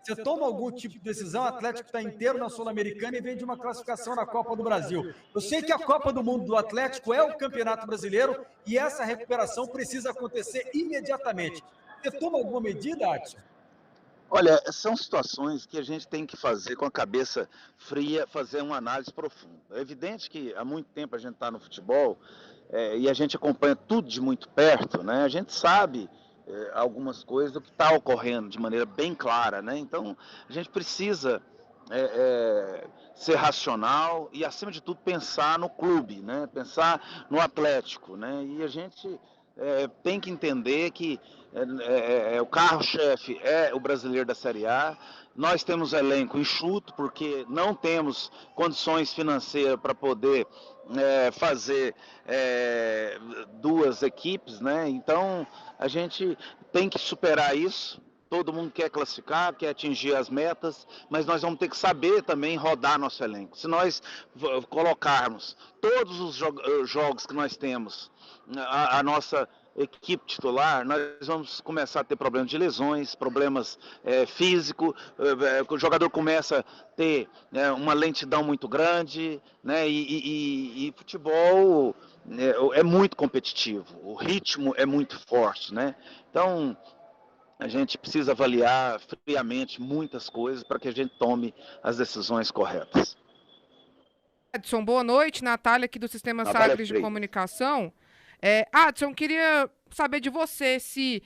Você toma algum tipo de decisão, o Atlético está inteiro na Sul-Americana e vem de uma classificação na Copa do Brasil. Eu sei que a Copa do Mundo do Atlético é o Campeonato Brasileiro e essa recuperação precisa acontecer imediatamente. Você toma alguma medida, Adson? Olha, são situações que a gente tem que fazer com a cabeça fria, fazer uma análise profunda. É evidente que há muito tempo a gente está no futebol e a gente acompanha tudo de muito perto, né? A gente sabe algumas coisas do que está ocorrendo de maneira bem clara, né? Então, a gente precisa ser racional e, acima de tudo, pensar no clube, né? Pensar no Atlético, né? E a gente tem que entender que o carro-chefe é o brasileiro da Série A. Nós temos elenco enxuto, porque não temos condições financeiras para poder fazer duas equipes, né? Então a gente tem que superar isso. Todo mundo quer classificar, quer atingir as metas, mas nós vamos ter que saber também rodar nosso elenco. Se nós colocarmos todos os jogos que nós temos, a nossa equipe titular, nós vamos começar a ter problemas de lesões, problemas físicos, o jogador começa a ter uma lentidão muito grande, né? E futebol é muito competitivo, o ritmo é muito forte, né? Então a gente precisa avaliar friamente muitas coisas para que a gente tome as decisões corretas. Adson, boa noite. Natália, aqui do Sistema Sagres de Comunicação. Adson, queria saber de você se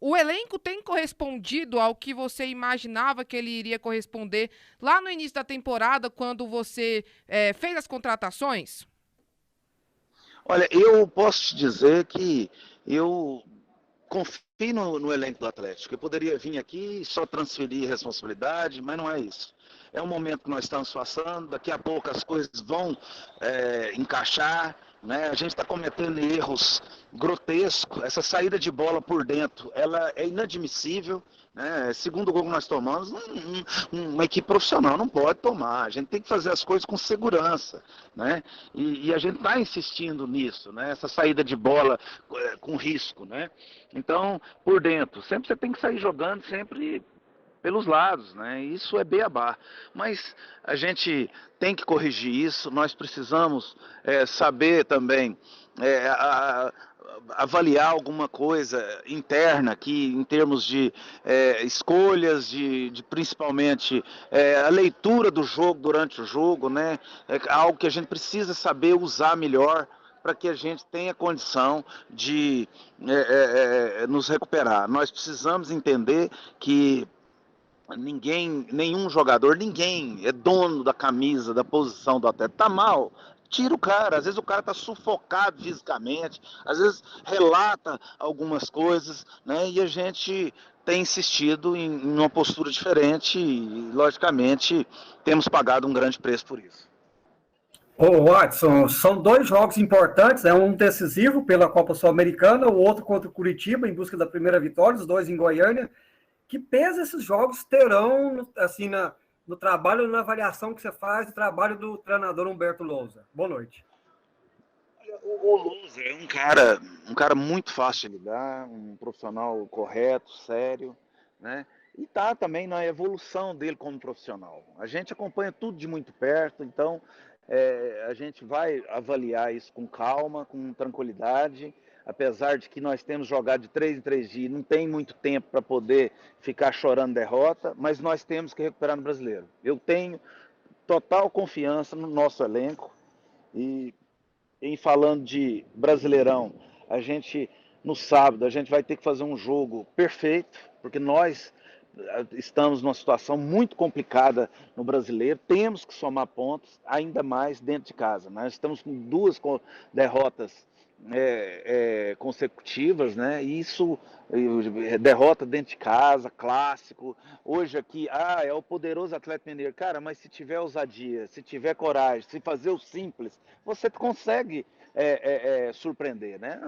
o elenco tem correspondido ao que você imaginava que ele iria corresponder lá no início da temporada, quando você fez as contratações? Olha, eu posso te dizer que eu confio no elenco do Atlético. Eu poderia vir aqui e só transferir responsabilidade, mas não é isso. É um momento que nós estamos passando, daqui a pouco as coisas vão encaixar, né? A gente está cometendo erros grotescos. Essa saída de bola por dentro, ela é inadmissível, né? Segundo gol que nós tomamos, uma equipe profissional não pode tomar. A gente tem que fazer as coisas com segurança, né? E a gente está insistindo nisso, né? Essa saída de bola com risco, né? Então, por dentro, sempre você tem que sair jogando, sempre pelos lados, né? Isso é beabá. Mas a gente tem que corrigir isso, nós precisamos saber também avaliar alguma coisa interna aqui, em termos de escolhas, de principalmente a leitura do jogo durante o jogo, né? É algo que a gente precisa saber usar melhor para que a gente tenha condição de nos recuperar. Nós precisamos entender que nenhum jogador, ninguém é dono da camisa, da posição do atleta. Tá mal, tira o cara. Às vezes o cara tá sufocado fisicamente, às vezes relata algumas coisas, né? E a gente tem insistido em uma postura diferente e, logicamente, temos pagado um grande preço por isso. Ô, Watson, são dois jogos importantes, né? Um decisivo pela Copa Sul-Americana, o outro contra o Curitiba, em busca da primeira vitória, os dois em Goiânia. Que peso esses jogos terão, assim, no trabalho, na avaliação que você faz do trabalho do treinador Humberto Lousa? Boa noite. O Lousa é um cara muito fácil de lidar, um profissional correto, sério, né? E tá também na evolução dele como profissional. A gente acompanha tudo de muito perto, então a gente vai avaliar isso com calma, com tranquilidade, apesar de que nós temos jogado de 3 em 3 dias, não tem muito tempo para poder ficar chorando derrota, mas nós temos que recuperar no brasileiro. Eu tenho total confiança no nosso elenco e em falando de Brasileirão, no sábado, a gente vai ter que fazer um jogo perfeito, porque nós estamos numa situação muito complicada no Brasileiro, temos que somar pontos, ainda mais dentro de casa. Nós estamos com 2 derrotas consecutivas, né? Isso, derrota dentro de casa, clássico. Hoje aqui, é o poderoso Atlético Mineiro. Cara, mas se tiver ousadia, se tiver coragem, se fazer o simples, você consegue surpreender, né?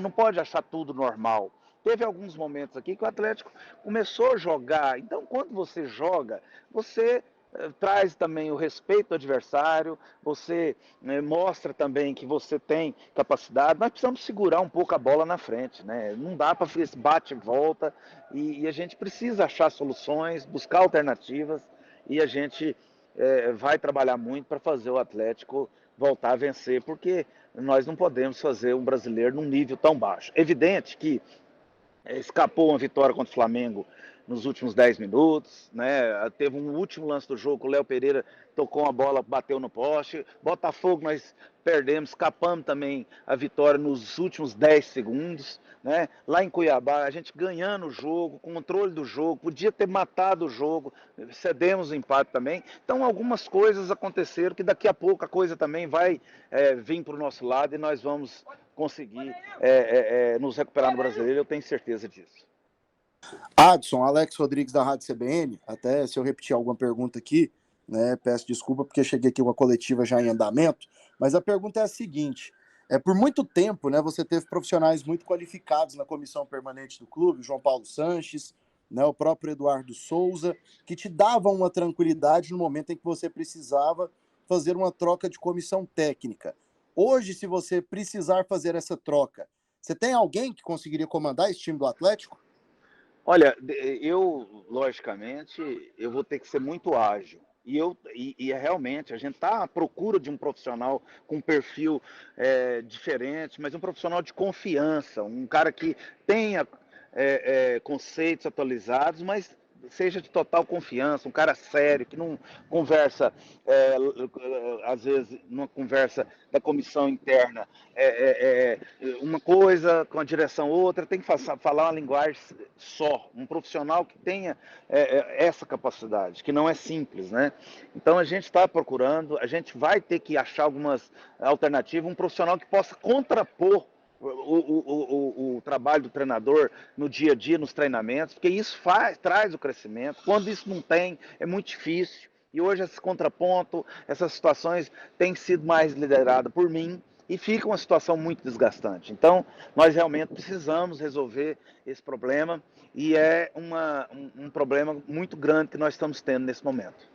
Não pode achar tudo normal. Teve alguns momentos aqui que o Atlético começou a jogar. Então, quando você joga, você traz também o respeito ao adversário, você mostra também que você tem capacidade. Nós precisamos segurar um pouco a bola na frente, né? Não dá para fazer esse bate e volta, e a gente precisa achar soluções, buscar alternativas, e a gente vai trabalhar muito para fazer o Atlético voltar a vencer, porque nós não podemos fazer um brasileiro num nível tão baixo. Evidente que escapou uma vitória contra o Flamengo nos últimos 10 minutos, né? Teve um último lance do jogo, o Léo Pereira tocou uma bola, bateu no poste. Botafogo nós perdemos, escapamos também a vitória nos últimos 10 segundos, né? Lá em Cuiabá, a gente ganhando o jogo, controle do jogo, podia ter matado o jogo, cedemos o empate também. Então algumas coisas aconteceram que daqui a pouco a coisa também vai vir para o nosso lado e nós vamos conseguir nos recuperar no Brasileiro, eu tenho certeza disso. Adson, Alex Rodrigues da Rádio CBN, até se eu repetir alguma pergunta aqui, né, peço desculpa porque cheguei aqui com a coletiva já em andamento, mas a pergunta é a seguinte, por muito tempo, né, você teve profissionais muito qualificados na comissão permanente do clube, o João Paulo Sanches, né, o próprio Eduardo Souza, que te davam uma tranquilidade no momento em que você precisava fazer uma troca de comissão técnica. Hoje, se você precisar fazer essa troca, você tem alguém que conseguiria comandar esse time do Atlético? Olha, eu, logicamente, eu vou ter que ser muito ágil. E realmente, a gente está à procura de um profissional com um perfil diferente, mas um profissional de confiança, um cara que tenha conceitos atualizados, mas seja de total confiança, um cara sério, que não conversa, às vezes, numa conversa da comissão interna, uma coisa com a direção outra, tem que falar uma linguagem só, um profissional que tenha essa capacidade, que não é simples, né? Então a gente está procurando, a gente vai ter que achar algumas alternativas, um profissional que possa contrapor o trabalho do treinador no dia a dia, nos treinamentos, porque isso traz o crescimento. Quando isso não tem, é muito difícil. E hoje esse contraponto, essas situações têm sido mais lideradas por mim e fica uma situação muito desgastante. Então, nós realmente precisamos resolver esse problema e é um problema muito grande que nós estamos tendo nesse momento.